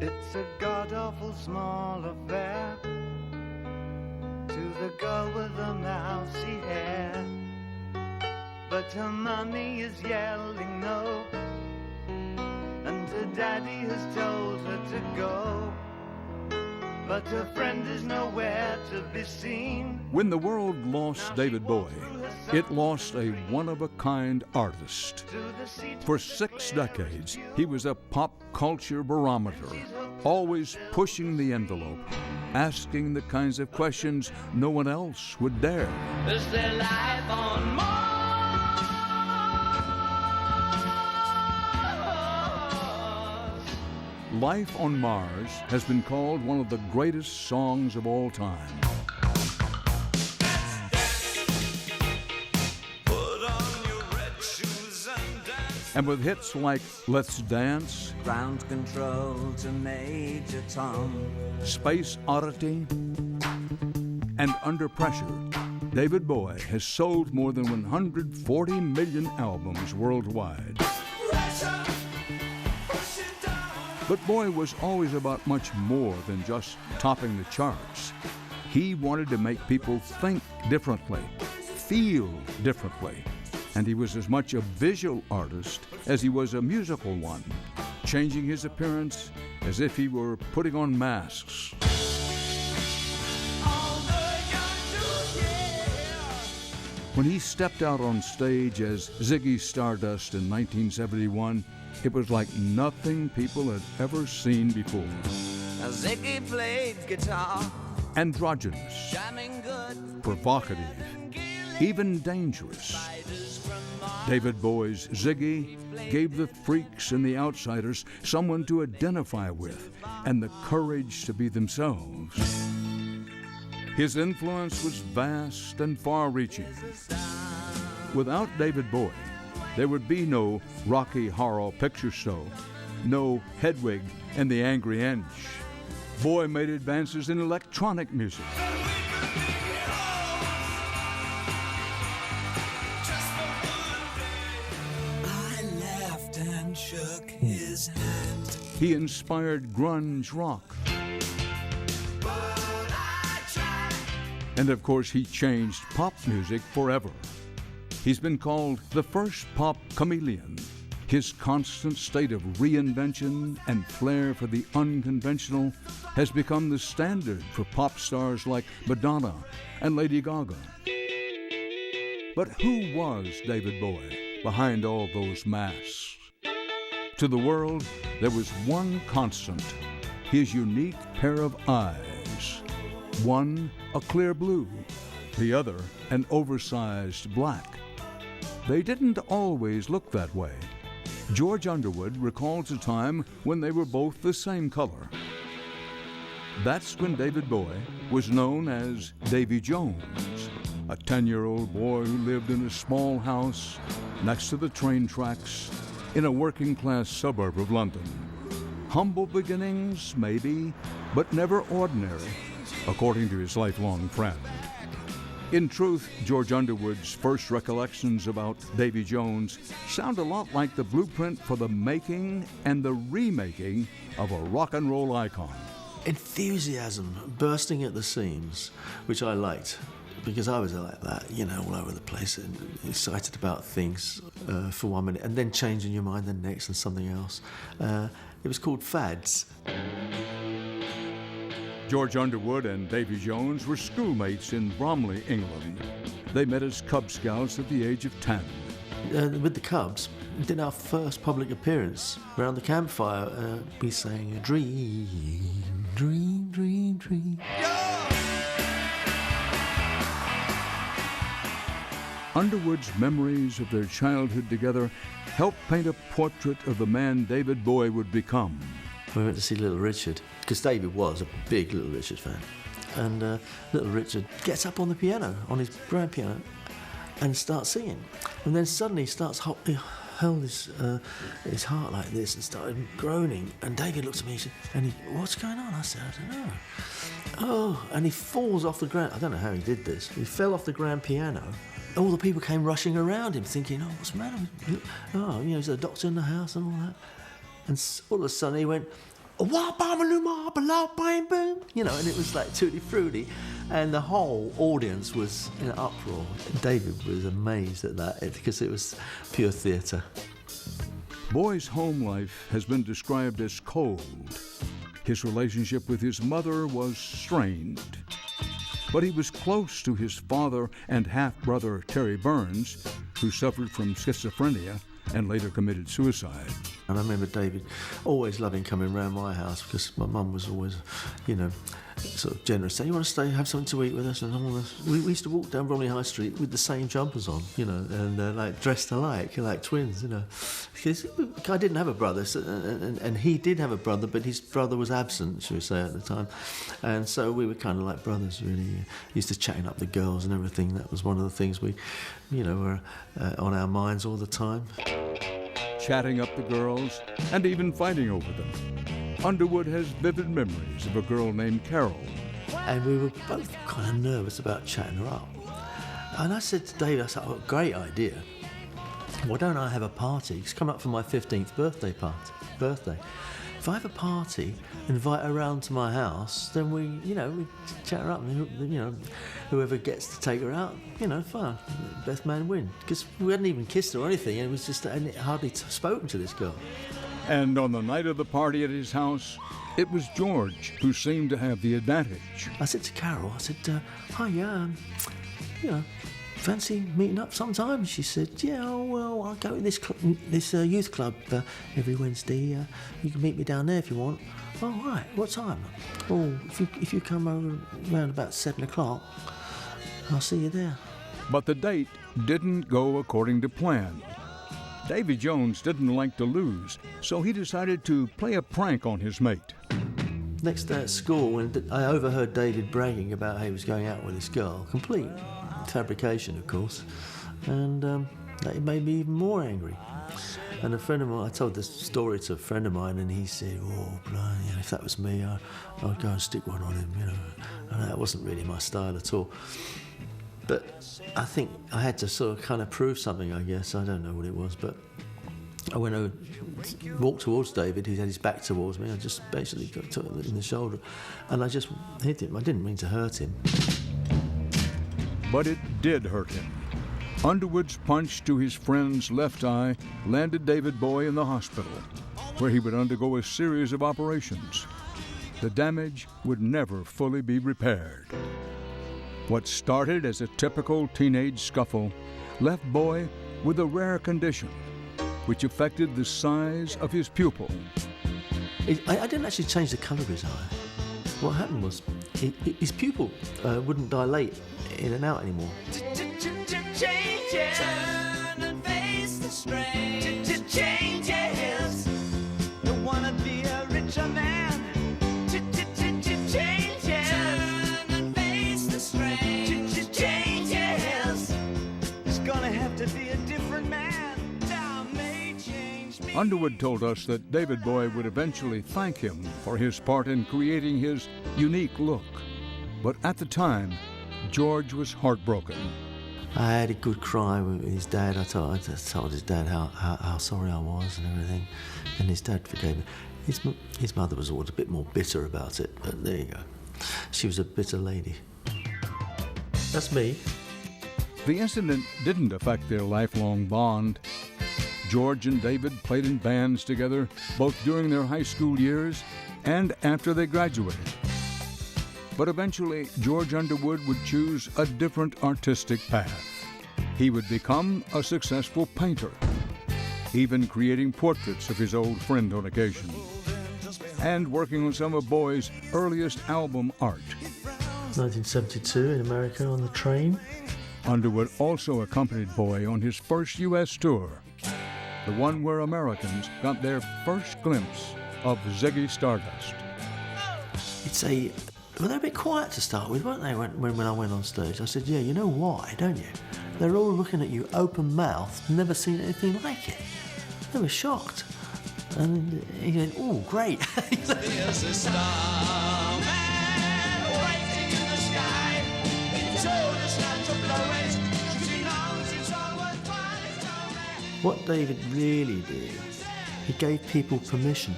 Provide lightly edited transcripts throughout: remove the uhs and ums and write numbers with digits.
It's a god-awful small affair to the girl with the mousy hair, but her mommy is yelling no, and her daddy has told her to go, but her friend is nowhere to be seen. When the world lost David Bowie, it lost a one-of-a-kind artist. For 6 decades, he was a pop culture barometer, always pushing the envelope, asking the kinds of questions no one else would dare. Is there life on Mars? Life on Mars has been called one of the greatest songs of all time. And with hits like Let's Dance, Ground control to Major Tom, Space Oddity, and Under Pressure, David Bowie has sold more than 140 million albums worldwide. But Bowie was always about much more than just topping the charts. He wanted to make people think differently, feel differently. And he was as much a visual artist as he was a musical one, changing his appearance as if he were putting on masks. When he stepped out on stage as Ziggy Stardust in 1971, it was like nothing people had ever seen before. Now Ziggy played guitar, Androgynous, jamming good, provocative, even dangerous. David Bowie's Ziggy gave the freaks and the outsiders someone to identify with and the courage to be themselves. His influence was vast and far-reaching. Without David Bowie, there would be no Rocky Horror Picture Show, no Hedwig and the Angry Inch. Bowie made advances in electronic music. shook his hand. He inspired grunge rock. And of course, he changed pop music forever. He's been called the first pop chameleon. His constant state of reinvention and flair for the unconventional has become the standard for pop stars like Madonna and Lady Gaga. But who was David Bowie behind all those masks? To the world, there was one constant, his unique pair of eyes. One, a clear blue, the other, an oversized black. They didn't always look that way. George Underwood recalls a time when they were both the same color. That's when David Bowie was known as Davy Jones, a 10-year-old boy who lived in a small house next to the train tracks in a working-class suburb of London. Humble beginnings, maybe, but never ordinary, according to his lifelong friend. In truth, George Underwood's first recollections about Davy Jones sound a lot like the blueprint for the making and the remaking of a rock and roll icon. Enthusiasm bursting at the seams, which I liked, because I was like that, all over the place, and excited about things for 1 minute, and then changing your mind the next and something else. It was called fads. George Underwood and Davy Jones were schoolmates in Bromley, England. They met as Cub Scouts at the age of 10. With the Cubs, we did our first public appearance around the campfire. We sang a dream, dream, dream, dream. Underwood's memories of their childhood together helped paint a portrait of the man David Bowie would become. We went to see Little Richard, because David was a big Little Richard fan. And Little Richard gets up on the piano, on his grand piano, and starts singing. And then suddenly he starts he held his heart like this and started groaning. And David looked at me and he said, "What's going on?" I said, "I don't know." Oh, and he falls off the grand. I don't know how he did this. He fell off the grand piano. All the people came rushing around him, thinking, "Oh, what's the matter with you? Oh, is there a doctor in the house and all that?" And all of a sudden he went, you know, and it was like Tutti Frutti, and the whole audience was in an uproar. David was amazed at that because it was pure theatre. Bowie's home life has been described as cold. His relationship with his mother was strained. But he was close to his father and half-brother Terry Burns, who suffered from schizophrenia and later committed suicide. And I remember David always loving coming round my house because my mum was always, you know, sort of generous. Say, you want to stay, have something to eat with us and all this. We used to walk down Bromley High Street with the same jumpers on, you know, and like dressed alike, like twins, you know. Because I didn't have a brother, so, and he did have a brother, but his brother was absent, should we say, at the time. And so we were kind of like brothers, really. Used to chatting up the girls and everything. That was one of the things we, you know, were on our minds all the time. Chatting up the girls and even fighting over them. Underwood has vivid memories of a girl named Carol. And we were both kind of nervous about chatting her up. And I said to Dave, I said, oh, great idea. Why don't I have a party? It's coming up for my 15th birthday. If I have a party, invite her around to my house, then we chat her up, and, you know, whoever gets to take her out, you know, fine, best man win. Because we hadn't even kissed her or anything, and it was just, I hadn't hardly spoken to this girl. And on the night of the party at his house, it was George who seemed to have the advantage. I said to Carol, I said, hi, you know, fancy meeting up sometime? She said, yeah, oh, well, I'll go to this youth club every Wednesday. You can meet me down there if you want. Oh, right, what time? Oh, if you come over around about 7 o'clock, I'll see you there. But the date didn't go according to plan. Davy Jones didn't like to lose, so he decided to play a prank on his mate. Next day at school, when I overheard David bragging about how he was going out with this girl, complete fabrication, of course, and that made me even more angry. And a friend of mine, I told this story to a friend of mine, and he said, oh, blimey, if that was me, I'd go and stick one on him, you know. And that wasn't really my style at all. But I think I had to sort of kind of prove something, I guess. I don't know what it was, but I went over, walked towards David. He had his back towards me. I just basically got to him in the shoulder, and I just hit him. I didn't mean to hurt him. But it did hurt him. Underwood's punch to his friend's left eye landed David Bowie in the hospital, where he would undergo a series of operations. The damage would never fully be repaired. What started as a typical teenage scuffle left Bowie with a rare condition, which affected the size of his pupil. I didn't actually change the colour of his eye. What happened was his pupil wouldn't dilate in and out anymore. Turn and face the strain. Changes. Don't wanna be a richer man. Changes. Turn and face the strain. Changes. It's gonna have to be a different man. Time may change me. Underwood told us that David Bowie would eventually thank him for his part in creating his unique look. But at the time, George was heartbroken. I had a good cry with his dad. I told his dad how sorry I was and everything, and his dad forgave me. His mother was always a bit more bitter about it, but there you go. She was a bitter lady. That's me. The incident didn't affect their lifelong bond. George and David played in bands together, both during their high school years and after they graduated. But eventually, George Underwood would choose a different artistic path. He would become a successful painter, even creating portraits of his old friend on occasion, and working on some of Bowie's earliest album art. 1972 in America on the train. Underwood also accompanied Bowie on his first U.S. tour, the one where Americans got their first glimpse of Ziggy Stardust. Well, they were a bit quiet to start with, weren't they, when I went on stage? I said, yeah, you know why, don't you? They're all looking at you open-mouthed, never seen anything like it. They were shocked. And he went, oh, great. There's a star man waiting in the sky. He told us not to blow it. She knows it's all worthwhile. What David really did, he gave people permission.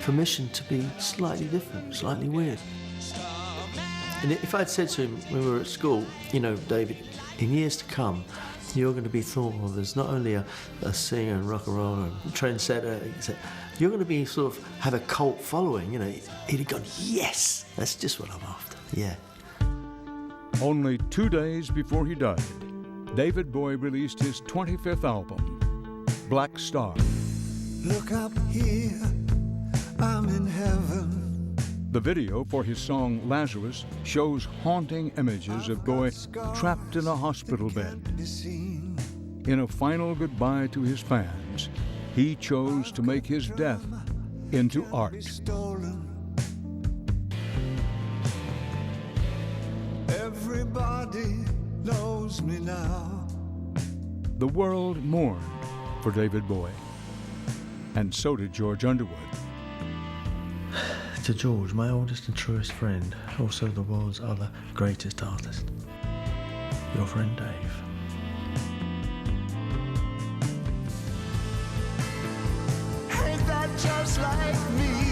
permission to be slightly different, slightly weird. And if I'd said to him when we were at school, you know, David, in years to come, you're going to be thought of as not only a singer and rock and roller and trendsetter, you're going to be sort of have a cult following, you know, he'd have gone, yes, that's just what I'm after, yeah. Only 2 days before he died, David Bowie released his 25th album, Black Star. Look up here, I'm in heaven. The video for his song Lazarus shows haunting images of Bowie trapped in a hospital bed. In a final goodbye to his fans, he chose to make his death into art. Everybody knows me now. The world mourned for David Bowie, and so did George Underwood. To George, my oldest and truest friend, also the world's other greatest artist, your friend Dave. Ain't that just like me?